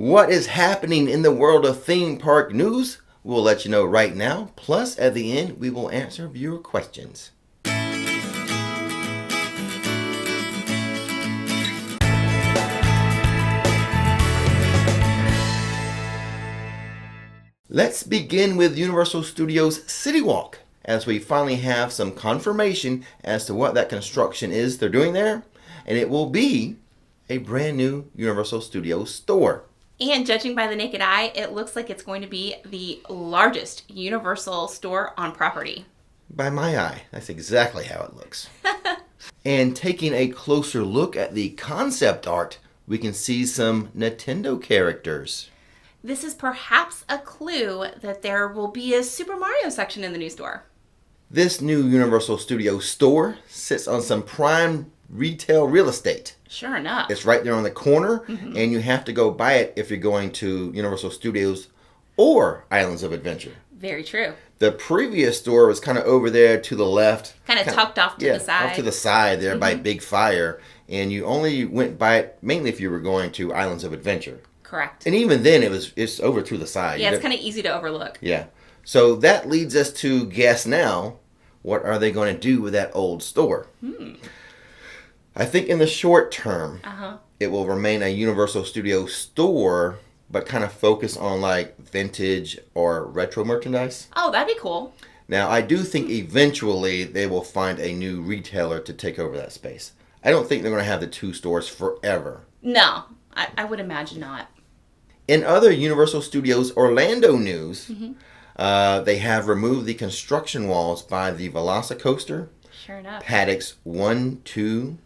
What is happening in the world of theme park news? We'll let you know right now. Plus, at the end, we will answer viewer questions. Let's begin with Universal Studios City Walk, as we finally have some confirmation as to what that construction is they're doing there. And it will be a brand new Universal Studios store. And judging by the naked eye, it looks like it's going to be the largest Universal store on property. By my eye, that's exactly how it looks. And taking a closer look at the concept art, we can see some Nintendo characters. This is perhaps a clue that there will be a Super Mario section in the new store. This new Universal Studios store sits on some prime retail real estate. Sure enough. It's right there on the corner, and you have to go by it if you're going to Universal Studios or Islands of Adventure. Very true. The previous store was kind of over there to the left. Kind of tucked off to the side. Off to the side there by Big Fire, and you only went by it mainly if you were going to Islands of Adventure. Correct. And even then, it's over to the side. Yeah, it's kind of easy to overlook. Yeah. So that leads us to guess now, what are they going to do with that old store? I think in the short term, it will remain a Universal Studios store, but kind of focus on like vintage or retro merchandise. Oh, that'd be cool. Now, I do think eventually they will find a new retailer to take over that space. I don't think they're going to have the two stores forever. No, I would imagine not. In other Universal Studios Orlando news, they have removed the construction walls by the Velocicoaster. Sure enough. Paddocks 1, 2,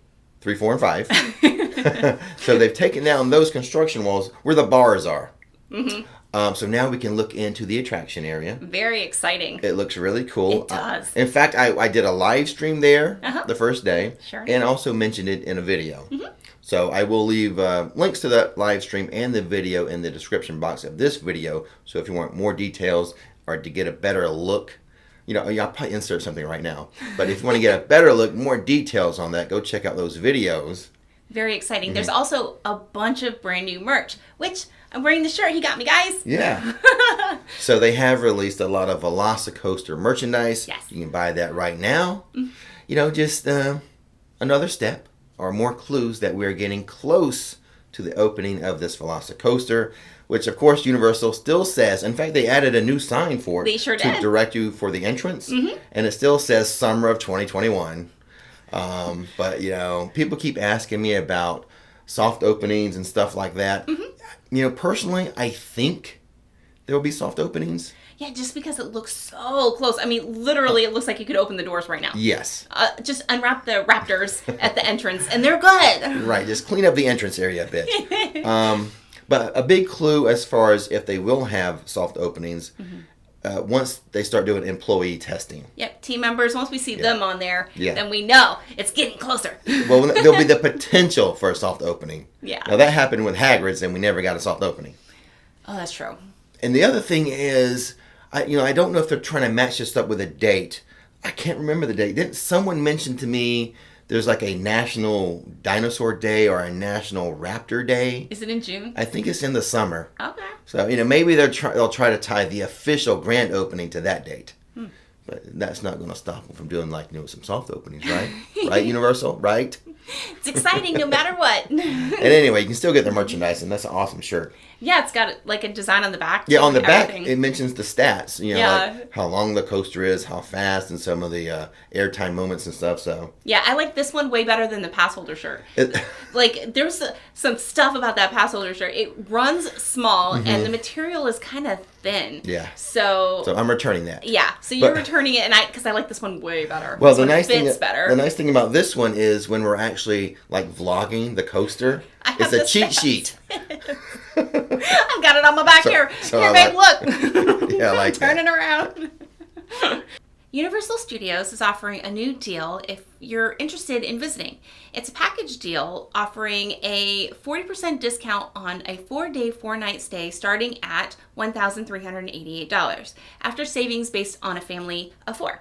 3, 4, and 5. So they've taken down those construction walls where the bars are. So now we can look into the attraction area. Very exciting. It looks really cool. It does. In fact, I did a live stream there the first day. Sure. And also mentioned it in a video. So I will leave links to that live stream and the video in the description box of this video. So if you want more details or to get a better look, I'll probably insert something right now. But if you want to get a better look, more details on that, go check out those videos. Very exciting. There's also a bunch of brand new merch, which I'm wearing the shirt he got me, guys. Yeah. So they have released a lot of Velocicoaster merchandise. Yes. You can buy that right now. Just another step or more clues that we're getting close to the opening of this Velocicoaster, which of course Universal still says, in fact they added a new sign for it. They sure to did. direct you for the entrance. And it still says summer of 2021. But people keep asking me about soft openings and stuff like that. Personally, I think there will be soft openings. Yeah, just because it looks so close. I mean, literally, it looks like you could open the doors right now. Yes. Just unwrap the Raptors at the entrance, and they're good. Right, just clean up the entrance area a bit. But a big clue as far as if they will have soft openings, once they start doing employee testing. Yep, team members, once we see them on there, then we know it's getting closer. Well, there'll be the potential for a soft opening. Yeah. Now, that happened with Hagrid's, and we never got a soft opening. Oh, that's true. And the other thing is, I don't know if they're trying to match this up with a date. I can't remember the date. Didn't someone mention to me there's like a National Dinosaur Day or a National Raptor Day? Is it in June? I think it's in the summer. Okay. So, maybe they'll try to tie the official grand opening to that date. But that's not going to stop them from doing some soft openings, right? Right, Universal? Right? It's exciting no matter what. And anyway, you can still get their merchandise, and that's an awesome shirt. Yeah, it's got like a design on the back. Yeah, on the everything. back, it mentions the stats, like how long the coaster is, how fast, and some of the airtime moments and stuff, so. Yeah, I like this one way better than the pass holder shirt. There's some stuff about that pass holder shirt. It runs small, and the material is kind of thin. Yeah. So I'm returning that. Yeah, so you're returning it, and because I like this one way better. Well, the nice thing about this one is when we're actually vlogging the coaster, it's a cheat sheet. I've got it on my back here. Here, babe, look. Yeah, I like Turn it around. Universal Studios is offering a new deal if you're interested in visiting. It's a package deal offering a 40% discount on a 4-day, 4-night stay starting at $1,388 after savings based on a family of 4.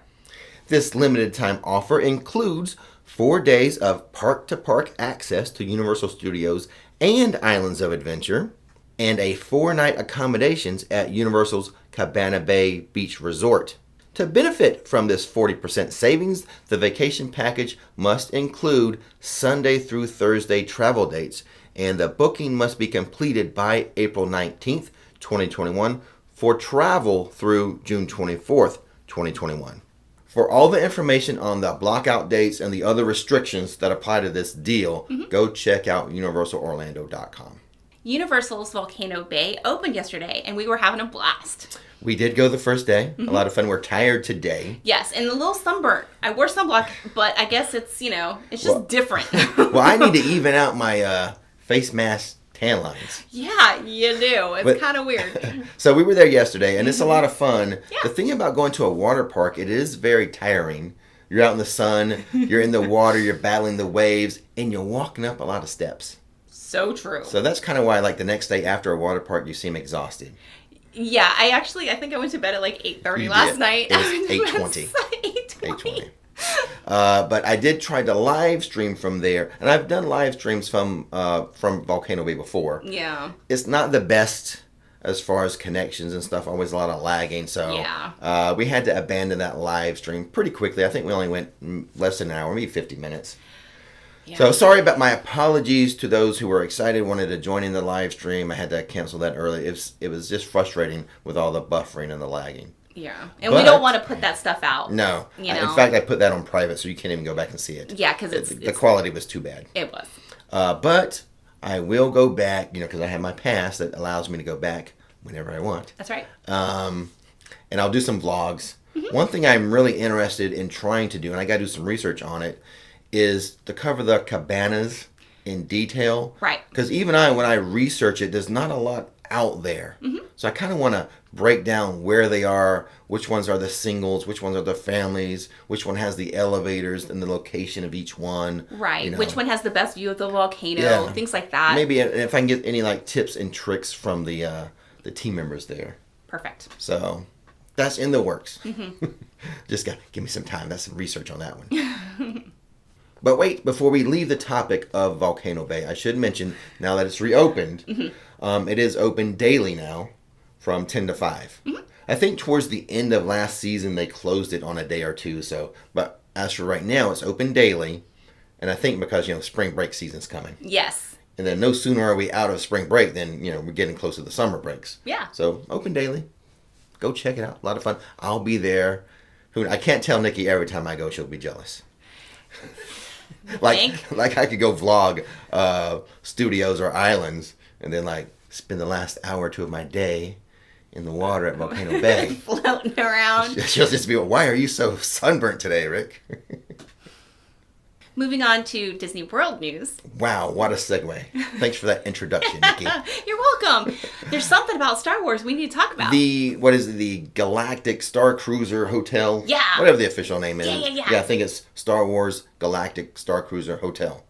This limited time offer includes 4 days of park-to-park access to Universal Studios and Islands of Adventure, and a 4-night accommodations at Universal's Cabana Bay Beach Resort. To benefit from this 40% savings, the vacation package must include Sunday through Thursday travel dates, and the booking must be completed by April 19th, 2021 for travel through June 24th, 2021. For all the information on the blockout dates and the other restrictions that apply to this deal, go check out universalorlando.com. Universal's Volcano Bay opened yesterday, and we were having a blast. We did go the first day. A lot of fun. We're tired today. Yes, and a little sunburnt. I wore sunblock, but I guess it's, it's just different. Well, I need to even out my face mask tan lines. Yeah, you do. It's kind of weird. So we were there yesterday, and it's a lot of fun. Yeah. The thing about going to a water park, it is very tiring. You're out in the sun, you're in the water, you're battling the waves, and you're walking up a lot of steps. So true. So that's kind of why, like, the next day after a water park, you seem exhausted. Yeah, I think I went to bed at like 8:30 last night. It was 8:20. 8:20. But I did try to live stream from there, and I've done live streams from Volcano Bay before. Yeah. It's not the best as far as connections and stuff. Always a lot of lagging, so yeah. We had to abandon that live stream pretty quickly. I think we only went less than an hour, maybe 50 minutes. Yeah. So sorry about my apologies to those who were excited, wanted to join in the live stream. I had to cancel that early. It was just frustrating with all the buffering and the lagging. Yeah, and we don't want to put that stuff out. No. You know? In fact, I put that on private, so you can't even go back and see it. Yeah, because the quality was too bad. It was. But I will go back, because I have my pass that allows me to go back whenever I want. That's right. And I'll do some vlogs. One thing I'm really interested in trying to do, and I got to do some research on it, is to cover the cabanas in detail. Right. Because even when I research it, there's not a lot out there. So I kind of want to break down where they are, which ones are the singles, which ones are the families, which one has the elevators and the location of each one. Right. Which one has the best view of the volcano, things like that. Maybe if I can get any tips and tricks from the team members there. Perfect. So that's in the works. Just give me some time. That's some research on that one. But wait, before we leave the topic of Volcano Bay, I should mention, now that it's reopened, it is open daily now from 10 to 5. I think towards the end of last season, they closed it on a day or two. But as for right now, it's open daily. And I think because, spring break season's coming. Yes. And then no sooner are we out of spring break than, we're getting close to the summer breaks. Yeah. So open daily. Go check it out. A lot of fun. I'll be there. I can't tell Nikki every time I go, she'll be jealous. Like I could go vlog studios or islands and then spend the last hour or two of my day in the water at Volcano Bay. Floating around. She'll just be, why are you so sunburnt today, Rick? Moving on to Disney World news. Wow, what a segue. Thanks for that introduction, Nikki. You're welcome. There's something about Star Wars we need to talk about. The Galactic Star Cruiser Hotel? Yeah. Whatever the official name is. Yeah. Yeah, I think it's Star Wars Galactic Star Cruiser Hotel.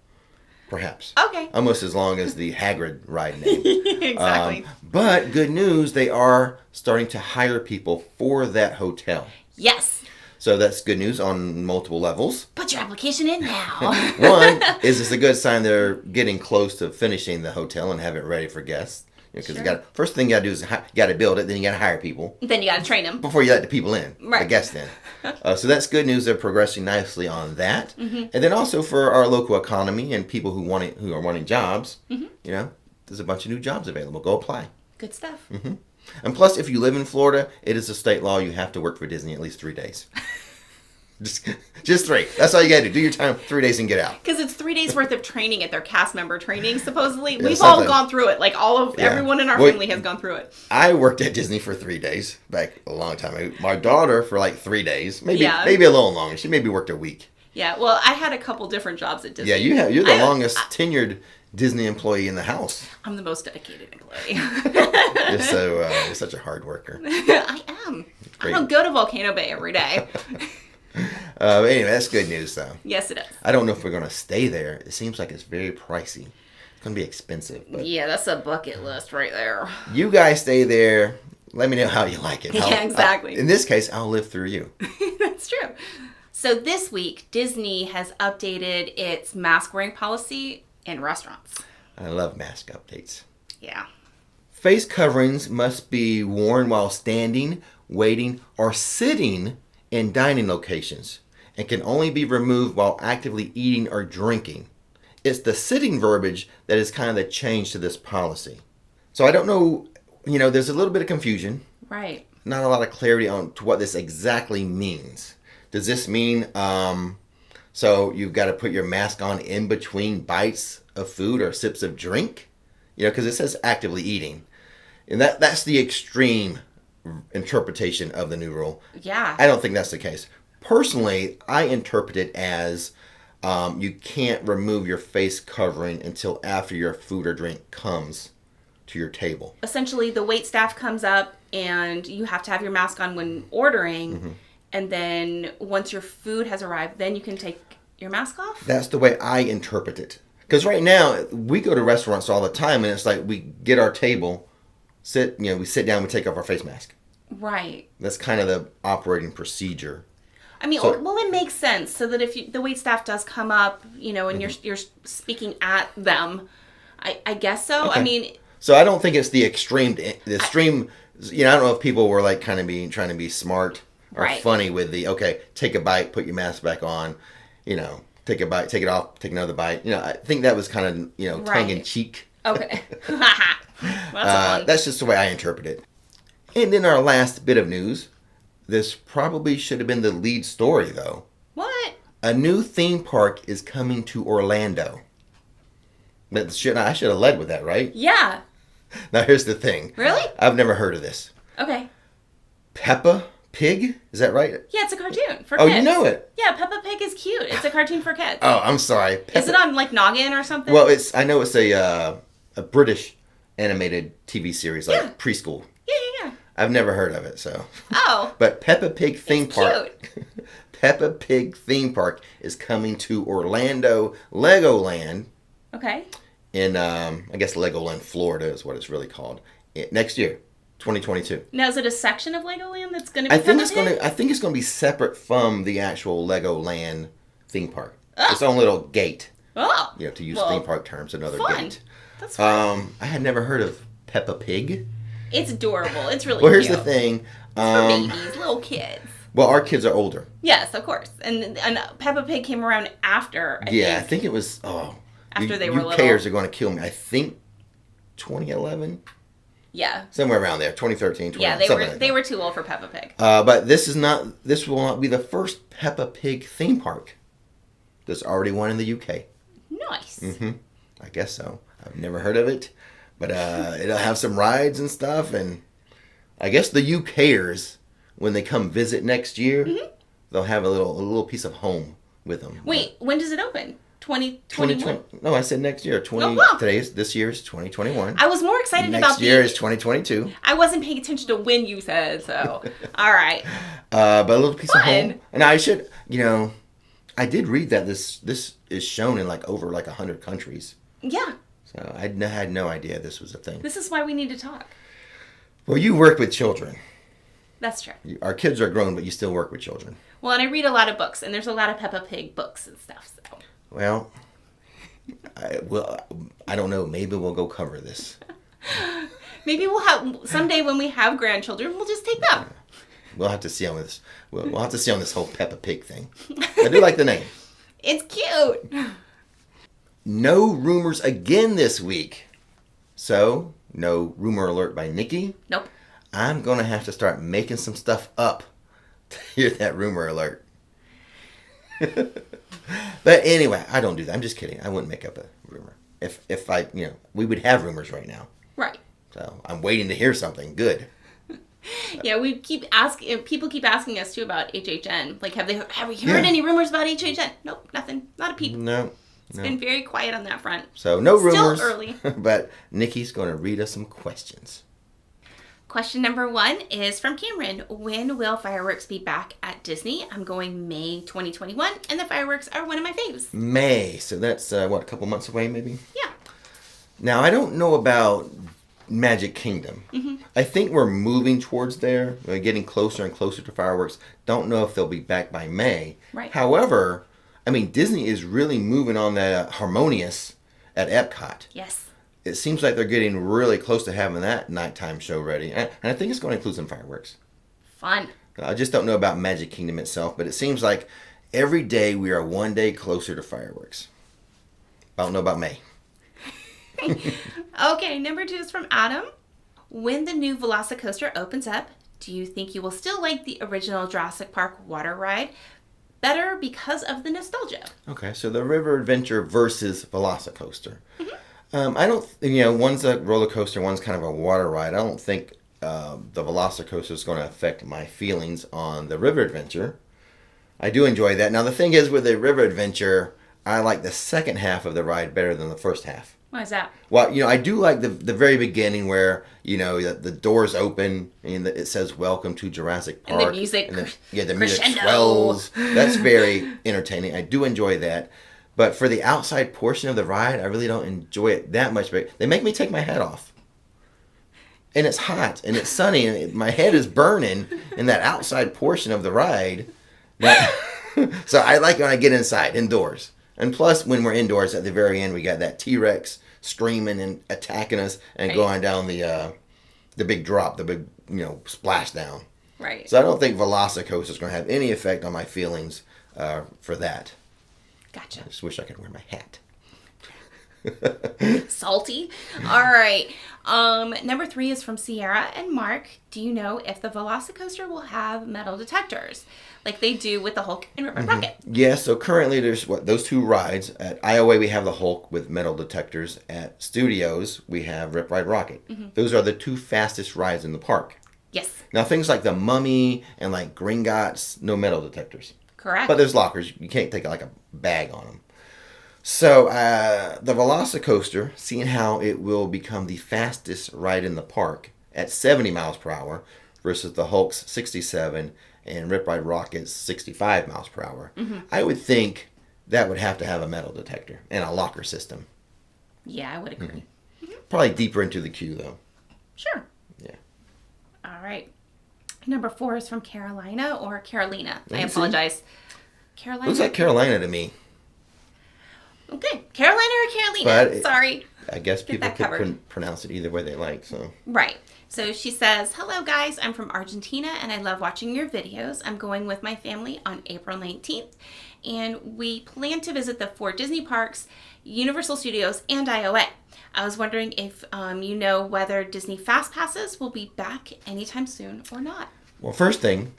Perhaps. Okay. Almost as long as the Hagrid ride name. Exactly. But good news, they are starting to hire people for that hotel. Yes. So that's good news on multiple levels. Put your application in now. One, is this a good sign they're getting close to finishing the hotel and have it ready for guests? Because first thing you got to do is you got to build it, then you got to hire people. Then you got to train them. Before you let the people in, right. the guests in. So that's good news. They're progressing nicely on that. And then also for our local economy and people who are wanting jobs, there's a bunch of new jobs available. Go apply. Good stuff. And plus, if you live in Florida, it is a state law. You have to work for Disney at least 3 days. Just 3. That's all you got to do. Do your time 3 days and get out. Because it's 3 days worth of training at their cast member training, supposedly. We've all gone through it. Everyone in our family has gone through it. I worked at Disney for 3 days back a long time ago. My daughter for 3 days. Maybe a little longer. She maybe worked a week. Yeah, well, I had a couple different jobs at Disney. Yeah, you're the longest tenured Disney employee in the house. I'm the most dedicated employee. You're such a hard worker. I am. Great. I don't go to Volcano Bay every day. But anyway, that's good news, though. Yes, it is. I don't know if we're going to stay there. It seems like it's very pricey. It's going to be expensive. But yeah, that's a bucket list right there. You guys stay there. Let me know how you like it. Yeah, exactly. In this case, I'll live through you. That's true. So this week, Disney has updated its mask wearing policy in restaurants. I love mask updates. Yeah. Face coverings must be worn while standing, waiting, or sitting in dining locations and can only be removed while actively eating or drinking. It's the sitting verbiage that is kind of the change to this policy. So I don't know, there's a little bit of confusion. Right. Not a lot of clarity on to what this exactly means. Does this mean, so you've got to put your mask on in between bites of food or sips of drink? Because it says actively eating. And that's the extreme interpretation of the new rule. Yeah. I don't think that's the case. Personally, I interpret it as you can't remove your face covering until after your food or drink comes to your table. Essentially, the wait staff comes up and you have to have your mask on when ordering. Mm-hmm. And then once your food has arrived, then you can take your mask off? That's the way I interpret it. Because right now, we go to restaurants all the time and it's like we get our table, we sit down, we take off our face mask. Right. That's kind of the operating procedure. I mean, well, it makes sense so that if the wait staff does come up, and mm-hmm. you're speaking at them, I guess so. Okay. I mean, so I don't think it's the extreme. I don't know if people were like kind of trying to be smart or right. funny with take a bite, put your mask back on, take a bite, take it off, take another bite. I think that was kind of tongue in cheek. Okay. That's just the way I interpret it. And in our last bit of news. This probably should have been the lead story, though. What? A new theme park is coming to Orlando. I should have led with that, right? Yeah. Now, here's the thing. Really? I've never heard of this. Okay. Peppa Pig? Is that right? Yeah, it's a cartoon for kids. Oh, you know it? Yeah, Peppa Pig is cute. It's a cartoon for kids. Oh, I'm sorry. Is it on, Noggin or something? Well, I know it's a British animated TV series, preschool. Yeah. I've never heard of it, so. Oh. But Peppa Pig theme park. Cute. Peppa Pig theme park is coming to Orlando Legoland. Okay. In I guess Legoland, Florida is what it's really called. Next year, 2022. Now, is it a section of Legoland that's going to be? I think it's going to be separate from the actual Legoland theme park. Oh. Its own little gate. Oh. To use theme park terms, another gate. That's fun. I had never heard of Peppa Pig. It's adorable. It's really cute. Well, here's cute. the thing. For babies, little kids. Well, our kids are older. Yes, of course. And Peppa Pig came around after, I think it was, after they were little. UKers are going to kill me. I think 2011? Yeah. Somewhere around there. 2013, 2011. Yeah, they were too old for Peppa Pig. But this will not be the first Peppa Pig theme park. There's already one in the UK. Nice. Mm-hmm. I guess so. I've never heard of it. But it'll have some rides and stuff, and I guess the UKers, when they come visit next year, mm-hmm. they'll have a little piece of home with them. Wait, when does it open? 2021? No, I said next year. This year is 2021. I was more excited about next year is 2022. I wasn't paying attention to when you said so. All right. But a little piece of home, and I should, I did read that this is shown in over 100 countries. Yeah. So I had no idea this was a thing. This is why we need to talk. Well, you work with children. That's true. Our kids are grown, but you still work with children. Well, and I read a lot of books, and there's a lot of Peppa Pig books and stuff. So. Well, I don't know. Maybe we'll go cover this. Maybe we'll have someday when we have grandchildren, we'll just take them. We'll have to see on this. We'll have to see on this whole Peppa Pig thing. I do like the name. It's cute. No rumors again this week. So, no rumor alert by Nikki. Nope. I'm going to have to start making some stuff up to hear that rumor alert. But anyway, I don't do that. I'm just kidding. I wouldn't make up a rumor. If I, we would have rumors right now. Right. So, I'm waiting to hear something good. Yeah, people keep asking us too about HHN. Have we heard any rumors about HHN? Nope, nothing. Not a peep. No. It's been very quiet on that front. So no rumors. Still early. But Nikki's going to read us some questions. Question number 1 is from Cameron. When will fireworks be back at Disney? I'm going May 2021, and the fireworks are one of my faves. May. So that's, a couple months away maybe? Yeah. Now, I don't know about Magic Kingdom. Mm-hmm. I think we're moving towards there. We're getting closer and closer to fireworks. Don't know if they'll be back by May. Right. However, Disney is really moving on the Harmonious at Epcot. Yes. it seems like they're getting really close to having that nighttime show ready. And I think it's going to include some fireworks. Fun. I just don't know about Magic Kingdom itself, but it seems like every day we are one day closer to fireworks. I don't know about May. Okay, number 2 is from Adam. When the new Velocicoaster opens up, do you think you will still like the original Jurassic Park water ride better because of the nostalgia? Okay, so the River Adventure versus Velocicoaster. I don't, one's a roller coaster, one's kind of a water ride. I don't think the Velocicoaster is going to affect my feelings on the River Adventure. I do enjoy that. Now, the thing is with the River Adventure, I like the second half of the ride better than the first half. Why is that? Well, I do like the very beginning where, the doors open and it says, "Welcome to Jurassic Park." And the music. The music swells. That's very entertaining. I do enjoy that. But for the outside portion of the ride, I really don't enjoy it that much. But they make me take my hat off. And it's hot and it's sunny and my head is burning in that outside portion of the ride. So I like when I get inside, indoors. And plus, when we're indoors, at the very end, we got that T-Rex screaming and attacking us and going down the big drop, the big, splash down. Right. So I don't think Velocicoaster is going to have any effect on my feelings for that. Gotcha. I just wish I could wear my hat. Salty. All right. Number 3 is from Sierra and Mark. Do you know if the Velocicoaster will have metal detectors like they do with the Hulk and Rip Ride Rocket? Yeah, so currently there's those 2 rides. At Iowa, we have the Hulk with metal detectors. At Studios, we have Rip Ride Rocket. Those are the 2 fastest rides in the park. Yes. Now, things like the Mummy and like Gringotts, no metal detectors. Correct. But there's lockers. You can't take like a bag on them. So the Velocicoaster, seeing how it will become the fastest ride in the park at 70 miles per hour versus the Hulk's 67 and Rip Ride Rocket's 65 miles per hour, I would think that would have to have a metal detector and a locker system. Yeah, I would agree. Probably deeper into the queue, though. Sure. Yeah. All right. Number 4 is from Carolina or Carolina. I me see. apologize. Carolina. Looks like Carolina to me. Okay. Carolina or Carolina. But Sorry. I guess Get people that could covered. pronounce it either way they like, so. Right. So she says, "Hello guys, I'm from Argentina and I love watching your videos. I'm going with my family on April 19th and we plan to visit the 4 Disney parks, Universal Studios, and IOA. I was wondering if you know whether Disney Fast Passes will be back anytime soon or not." Well, first thing,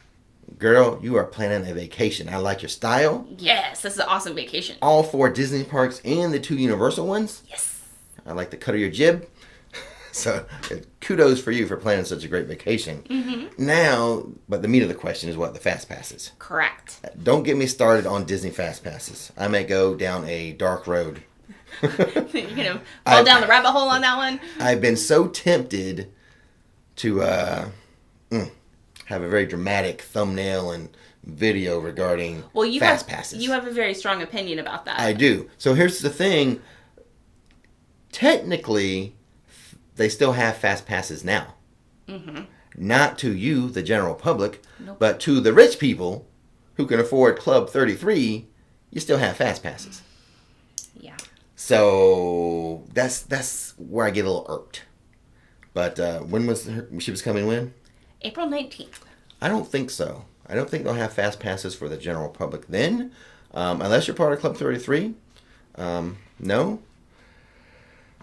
girl, you are planning a vacation. I like your style. Yes, this is an awesome vacation. All 4 Disney parks and the 2 Universal ones. Yes. I like the cut of your jib. So kudos for you for planning such a great vacation. Now, but the meat of the question is what? The Fast Passes. Correct. Don't get me started on Disney Fast Passes. I may go down a dark road. You're going to fall down the rabbit hole on that one? I've been so tempted to have a very dramatic thumbnail and video regarding Fast Passes. You have a very strong opinion about that. I do. So here's the thing. Technically, they still have Fast Passes now. Not to you, the general public, but to the rich people who can afford Club 33, you still have Fast Passes. Yeah. So that's where I get a little irked. But when was she was coming when? April 19th. I don't think so. I don't think they'll have Fast Passes for the general public then. Unless you're part of Club 33. No.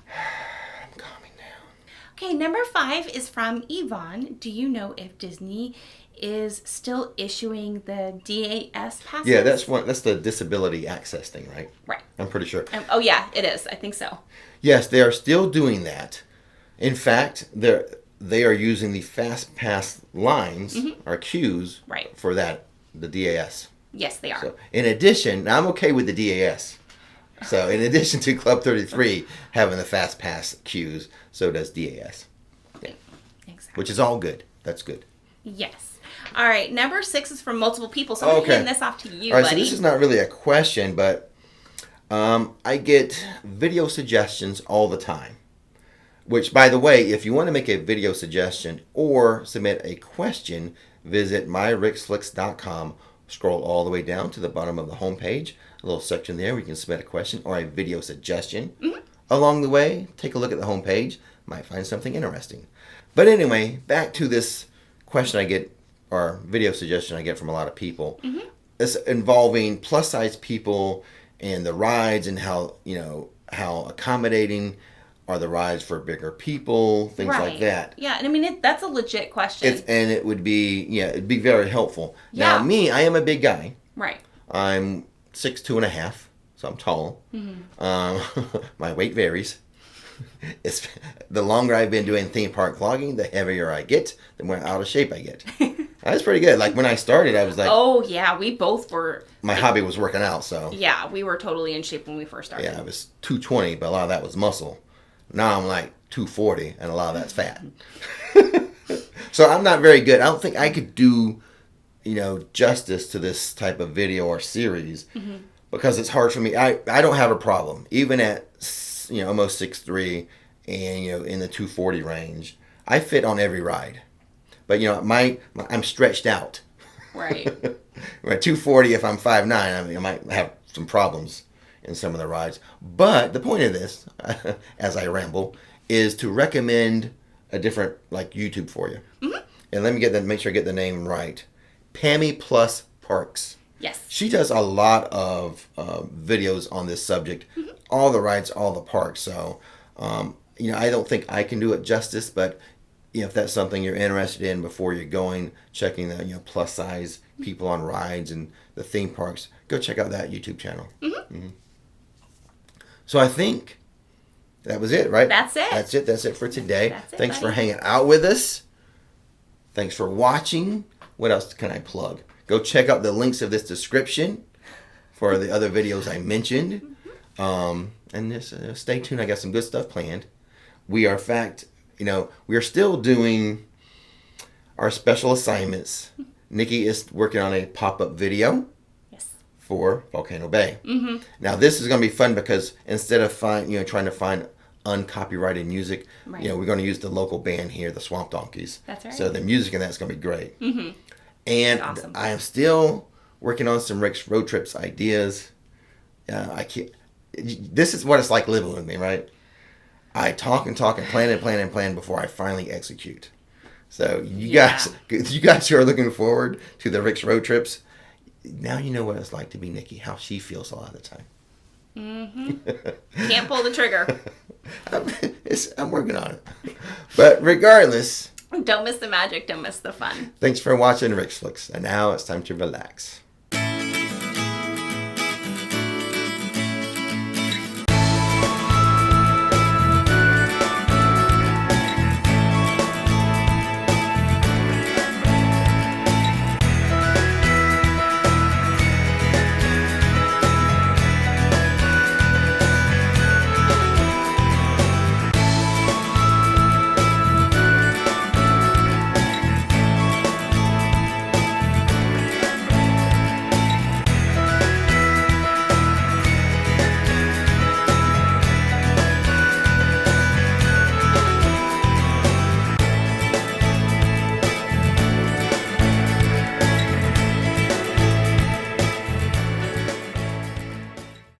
I'm calming down. Okay, number 5 is from Yvonne. Do you know if Disney is still issuing the DAS passes? Yeah, that's the disability access thing, right? Right. I'm pretty sure. Oh yeah, it is. I think so. Yes, they are still doing that. In fact, they are using the Fast Pass lines or queues for that, the DAS. Yes, they are. So, in addition, now I'm okay with the DAS. So, in addition to Club 33 having the Fast Pass queues, so does DAS. Yeah. Exactly. Which is all good. That's good. Yes. All right, number 6 is from multiple people, so I'm going to hand this off to you, all right, buddy. so this is not really a question, but I get video suggestions all the time. Which, by the way, if you want to make a video suggestion or submit a question, visit myrixflix.com. Scroll all the way down to the bottom of the homepage. A little section there where you can submit a question or a video suggestion. along the way, take a look at the homepage. Might find something interesting. But anyway, back to this question I get, or video suggestion I get from a lot of people. It's involving plus size people and the rides, and how, how accommodating are the rides for bigger people, things like that. Yeah, and I mean, that's a legit question. And it would be, it'd be very helpful. Yeah. Now, me, I am a big guy. Right. I'm 6'2.5", so I'm tall. My weight varies. It's the longer I've been doing theme park vlogging, the heavier I get, the more out of shape I get. That's pretty good. Like when I started, I was like, oh yeah, we both were. My hobby was working out, so yeah, we were totally in shape when we first started. Yeah, I was 220, but a lot of that was muscle. Now I'm like 240, and a lot of that's fat. So I'm not very good. I don't think I could do, justice to this type of video or series, because it's hard for me. I don't have a problem, even at almost 6'3", and in the 240 range. I fit on every ride, but I'm stretched out. Right. At 240, if I'm 5'9", I might have some problems in some of the rides. But the point of this, as I ramble, is to recommend a different YouTube for you. And let me make sure I get the name right. Pammy Plus Parks. Yes. She does a lot of videos on this subject, all the rides, all the parks. So, I don't think I can do it justice, but if that's something you're interested in before you're going, checking the plus size people on rides and the theme parks, go check out that YouTube channel. So I think that was it, right? That's it. That's it for today. That's it, Thanks buddy. for hanging out with us. Thanks for watching. What else can I plug? Go check out the links of this description for the other videos I mentioned. And just stay tuned. I got some good stuff planned. We are, in fact, we are still doing our special assignments. Nikki is working on a pop-up video for Volcano Bay. Now this is going to be fun because instead of trying to find uncopyrighted music, we're going to use the local band here, the Swamp Donkeys. That's right. So the music in that's going to be great. And awesome. I am still working on some Rick's road trips ideas. I can't. This is what it's like living with me, right? I talk and plan before I finally execute. So you guys who are looking forward to the Rick's road trips, now you know what it's like to be Nikki, how she feels a lot of the time. Can't pull the trigger. I'm working on it. But regardless, Don't miss the magic, don't miss the fun. thanks for watching Rix Flix. And now it's time to relax.